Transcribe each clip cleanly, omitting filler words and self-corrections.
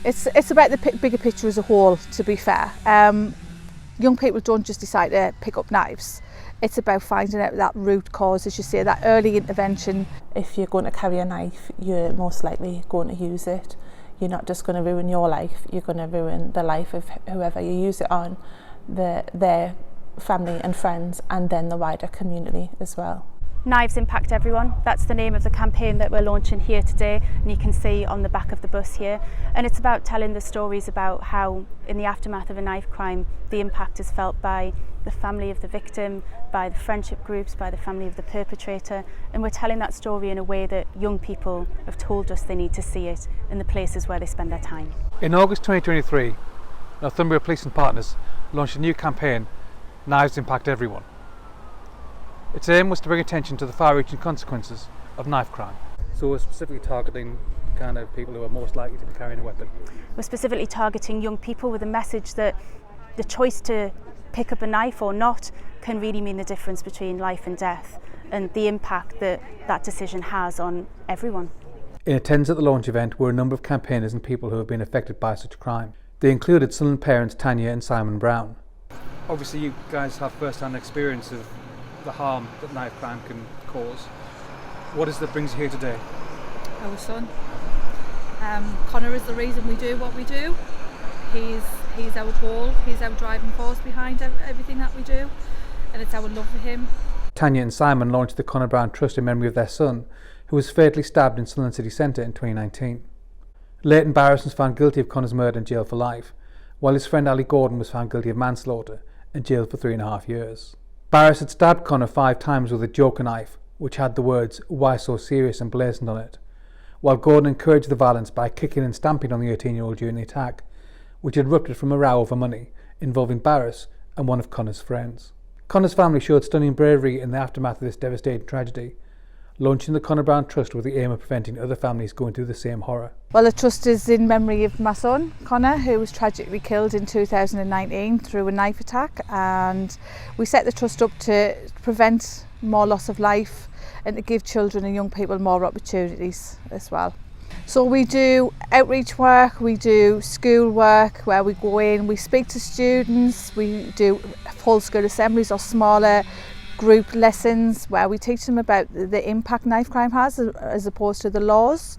It's about the bigger picture as a whole, to be fair. Young people don't just decide to pick up knives. It's about finding out that root cause, as you say, that early intervention. If you're going to carry a knife, you're most likely going to use it. You're not just going to ruin your life, you're going to ruin the life of whoever you use it on, their family and friends, and then the wider community as well. Knives impact everyone. That's the name of the campaign that we're launching here today, and you can see on the back of the bus here. And it's about telling the stories about how, in the aftermath of a knife crime, the impact is felt by the family of the victim, by the friendship groups, by the family of the perpetrator. And we're telling that story in a way that young people have told us they need to see it in the places where they spend their time. In August 2023, Northumbria Police and Partners launched a new campaign, Knives Impact Everyone. Its aim was to bring attention to the far-reaching consequences of knife crime. So we're specifically targeting kind of people who are most likely to be carrying a weapon. We're specifically targeting young people with a message that the choice to pick up a knife or not can really mean the difference between life and death, and the impact that that decision has on everyone. In attendance at the launch event were a number of campaigners and people who have been affected by such a crime. They included Sunderland parents Tanya and Simon Brown. Obviously you guys have first-hand experience of the harm that knife crime can cause. What is it that brings you here today? Our son. Connor is the reason we do what we do. He's our goal, he's our driving force behind everything that we do, and it's our love for him. Tanya and Simon launched the Connor Brown Trust in memory of their son, who was fatally stabbed in Sunderland City Centre in 2019. Leighton Barris was found guilty of Connor's murder and jailed for life, while his friend Ali Gordon was found guilty of manslaughter and jailed for 3.5 years. Barris had stabbed Connor 5 times with a joker knife, which had the words "Why so serious" emblazoned on it, while Gordon encouraged the violence by kicking and stamping on the 18-year-old during the attack, which erupted from a row over money involving Barris and one of Connor's friends. Connor's family showed stunning bravery in the aftermath of this devastating tragedy, launching the Connor Brown Trust with the aim of preventing other families going through the same horror. Well, the trust is in memory of my son, Connor, who was tragically killed in 2019 through a knife attack, and we set the trust up to prevent more loss of life and to give children and young people more opportunities as well. So we do outreach work, we do school work where we go in, we speak to students, we do full school assemblies or smaller group lessons where we teach them about the impact knife crime has as opposed to the laws.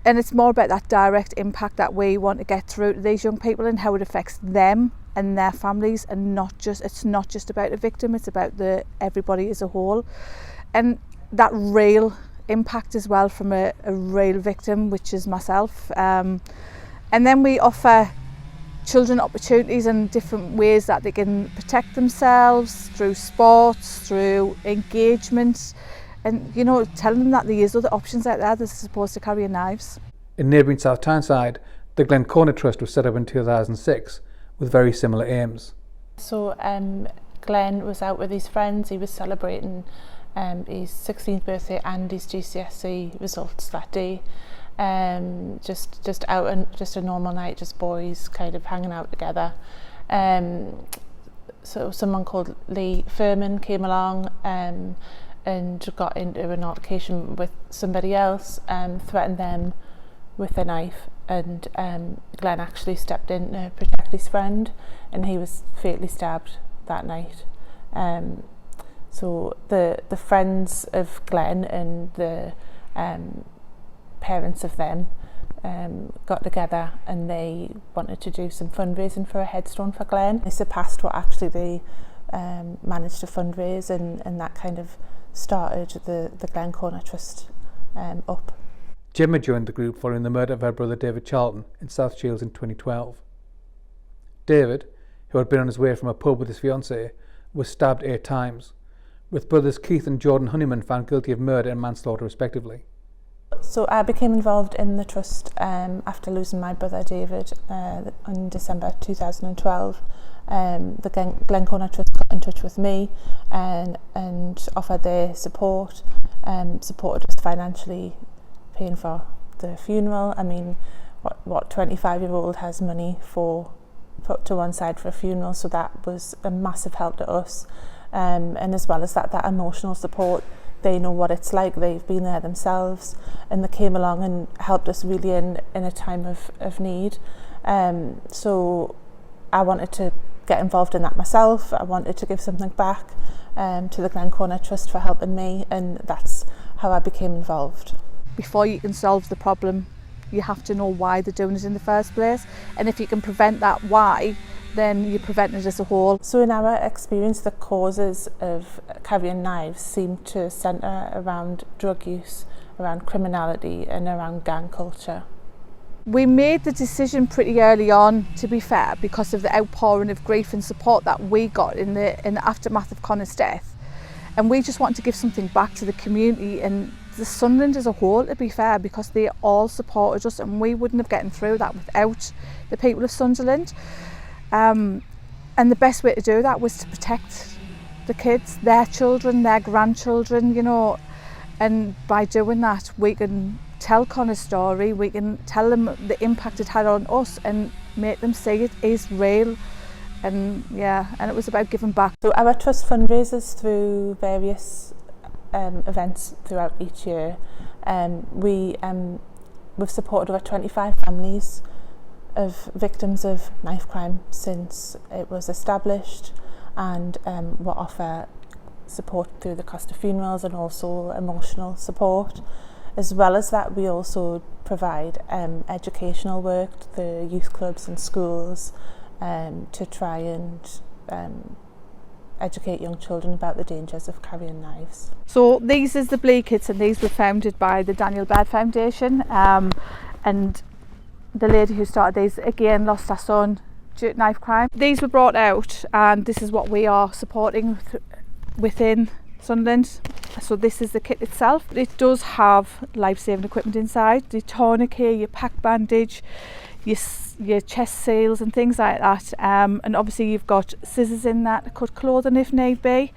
And it's more about that direct impact that we want to get through to these young people and how it affects them and their families, and it's not just about the victim, it's about everybody as a whole. And that real impact as well from a real victim, which is myself. And then we offer children opportunities and different ways that they can protect themselves through sports, through engagement, and telling them that there is other options out there that's supposed to carry knives. In neighbouring South Tyneside, the Glen Corner Trust was set up in 2006 with very similar aims. So Glenn was out with his friends, he was celebrating his 16th birthday and his GCSE results that day. Just out and just a normal night, just boys kind of hanging out together. So someone called Lee Furman came along and got into an altercation with somebody else, threatened them with a knife, and Glenn actually stepped in to protect his friend, and he was fatally stabbed that night. So the friends of Glenn and the parents of them got together, and they wanted to do some fundraising for a headstone for Glenn. They surpassed what actually they managed to fundraise, and that kind of started the Glen Corner Trust up. Gemma joined the group following the murder of her brother David Charlton in South Shields in 2012. David, who had been on his way from a pub with his fiancée, was stabbed 8 times, with brothers Keith and Jordan Honeyman found guilty of murder and manslaughter respectively. So I became involved in the trust after losing my brother David in December 2012. The Glen Corner Trust got in touch with me and offered their support, supported us financially, paying for the funeral. I mean, what 25-year-old has money put to one side for a funeral? So that was a massive help to us, and as well as that emotional support they know what it's like, they've been there themselves, and they came along and helped us really in a time of need. So I wanted to get involved in that myself. I wanted to give something back to the Glencorner Trust for helping me, and that's how I became involved. Before you can solve the problem, you have to know why they're doing it in the first place, and if you can prevent that why, then you prevent it as a whole. So in our experience, the causes of carrying knives seem to centre around drug use, around criminality and around gang culture. We made the decision pretty early on, to be fair, because of the outpouring of grief and support that we got in the aftermath of Connor's death. And we just wanted to give something back to the community and the Sunderland as a whole, to be fair, because they all supported us, and we wouldn't have gotten through that without the people of Sunderland. And the best way to do that was to protect the kids, their children, their grandchildren, you know, and by doing that we can tell Connor's story, we can tell them the impact it had on us and make them see it is real. And yeah, and it was about giving back. So our trust fundraisers through various events throughout each year. We've supported over 25 families of victims of knife crime since it was established, and we offer support through the cost of funerals and also emotional support. As well as that, we also provide educational work to the youth clubs and schools to try and educate young children about the dangers of carrying knives. So these is the Bleed Kits, and these were founded by the Daniel Baird Foundation, and the lady who started these again lost her son due to knife crime. These were brought out, and this is what we are supporting within Sunderland. So this is the kit itself. It does have life-saving equipment inside, the tourniquet, your pack bandage, your chest seals and things like that, and obviously you've got scissors in that to cut clothing if need be,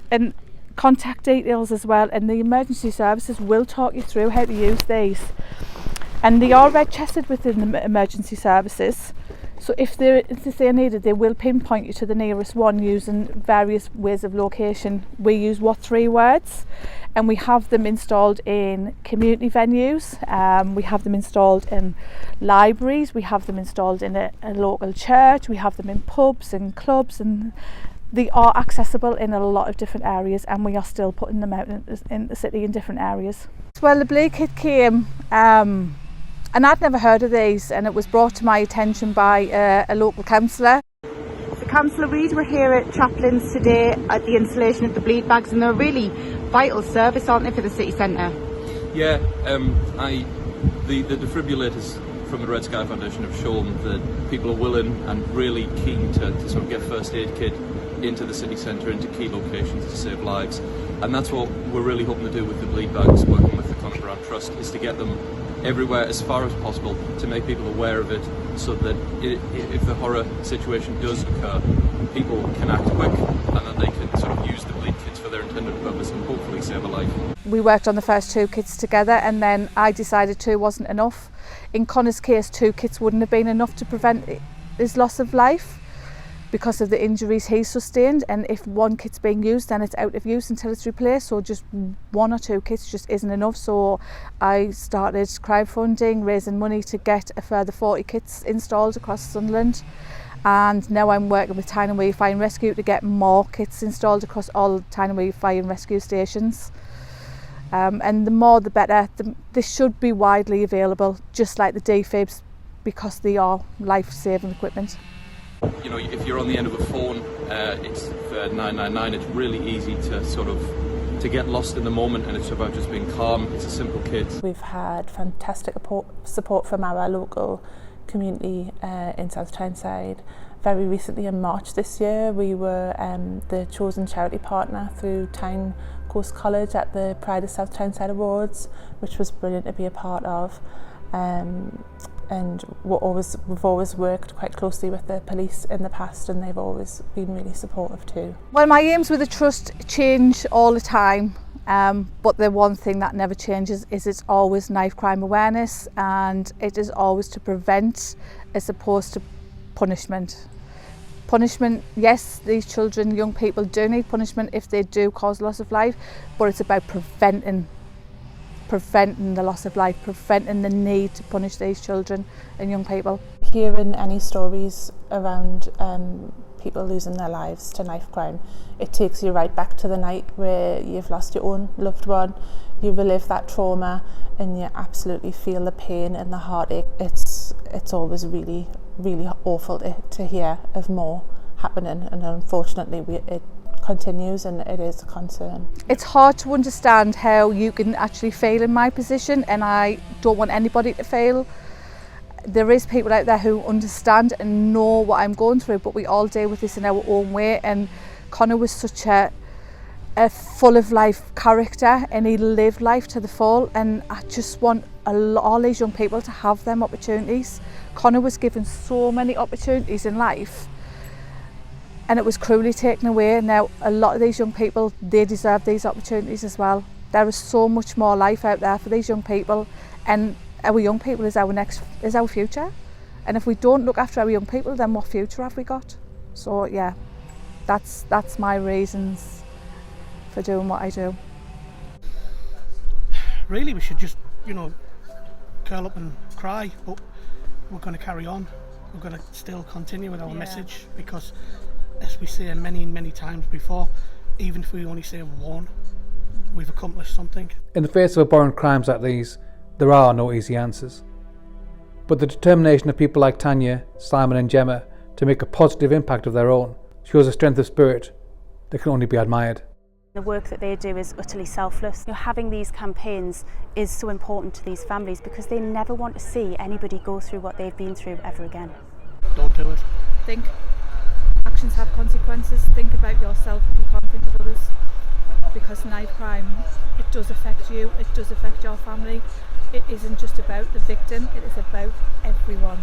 and contact details as well, and the emergency services will talk you through how to use these. And they are red-chested within the emergency services, so if they're needed, they will pinpoint you to the nearest one using various ways of location. We use what 3 words, and we have them installed in community venues, we have them installed in libraries, we have them installed in a local church, we have them in pubs and clubs, and they are accessible in a lot of different areas, and we are still putting them out in the city in different areas. Well, the Bleed Kit came, and I'd never heard of these, and it was brought to my attention by a local councillor. So Councillor Reid, we're here at Chaplains today at the installation of the bleed bags, and they're a really vital service, aren't they, for the city centre? Yeah, the defibrillators from the Red Sky Foundation have shown that people are willing and really keen to sort of get first aid kit into the city centre, into key locations to save lives, and that's what we're really hoping to do with the bleed bags, working with the Conor Brown Trust, is to get them everywhere as far as possible, to make people aware of it, so that if the horror situation does occur, people can act quick, and that they can sort of use the bleed kits for their intended purpose and hopefully save a life. We worked on the first 2 kits together, and then I decided 2 wasn't enough. In Connor's case, 2 kits wouldn't have been enough to prevent his loss of life because of the injuries he sustained, and if 1 kit's being used, then it's out of use until it's replaced, so just 1 or 2 kits just isn't enough. So I started crowdfunding, raising money to get a further 40 kits installed across Sunderland, and now I'm working with Tyneside Fire and Rescue to get more kits installed across all Tyneside Fire and Rescue stations. And the more the better. This should be widely available, just like the defibs, because they are life-saving equipment. You know, if you're on the end of a phone, it's for 999, it's really easy to get lost in the moment, and it's about just being calm. It's a simple kit. We've had fantastic support from our local community in South Tyneside. Very recently in March this year, we were the chosen charity partner through Tyne Coast College at the Pride of South Tyneside Awards, which was brilliant to be a part of. And we've always worked quite closely with the police in the past, and they've always been really supportive too. Well, my aims with the trust change all the time, but the one thing that never changes is it's always knife crime awareness, and it is always to prevent as opposed to punishment. Punishment, yes, these children, young people do need punishment if they do cause loss of life, but it's about preventing the loss of life, preventing the need to punish these children and young people. Hearing any stories around people losing their lives to knife crime, it takes you right back to the night where you've lost your own loved one. You relive that trauma and you absolutely feel the pain and the heartache. It's always really, really awful to hear of more happening, and unfortunately it continues, and it is a concern. It's hard to understand how you can actually fail in my position, and I don't want anybody to fail. There is people out there who understand and know what I'm going through, but we all deal with this in our own way. And Connor was such a full of life character, and he lived life to the full, and I just want all these young people to have them opportunities. Connor was given so many opportunities in life, and it was cruelly taken away. Now a lot of these young people, they deserve these opportunities as well. There is so much more life out there for these young people, and our young people is our future. And if we don't look after our young people, then what future have we got? So yeah, that's my reasons for doing what I do. Really, we should just, curl up and cry, but we're going to carry on. We're going to still continue with our message, because as we say many, many times before, even if we only say one, we've accomplished something. In the face of abhorrent crimes like these, there are no easy answers. But the determination of people like Tanya, Simon and Gemma to make a positive impact of their own shows a strength of spirit that can only be admired. The work that they do is utterly selfless. Having these campaigns is so important to these families because they never want to see anybody go through what they've been through ever again. Don't do it. Think. Actions have consequences. Think about yourself if you can't think of others. Because knife crime, it does affect you, it does affect your family. It isn't just about the victim, it is about everyone.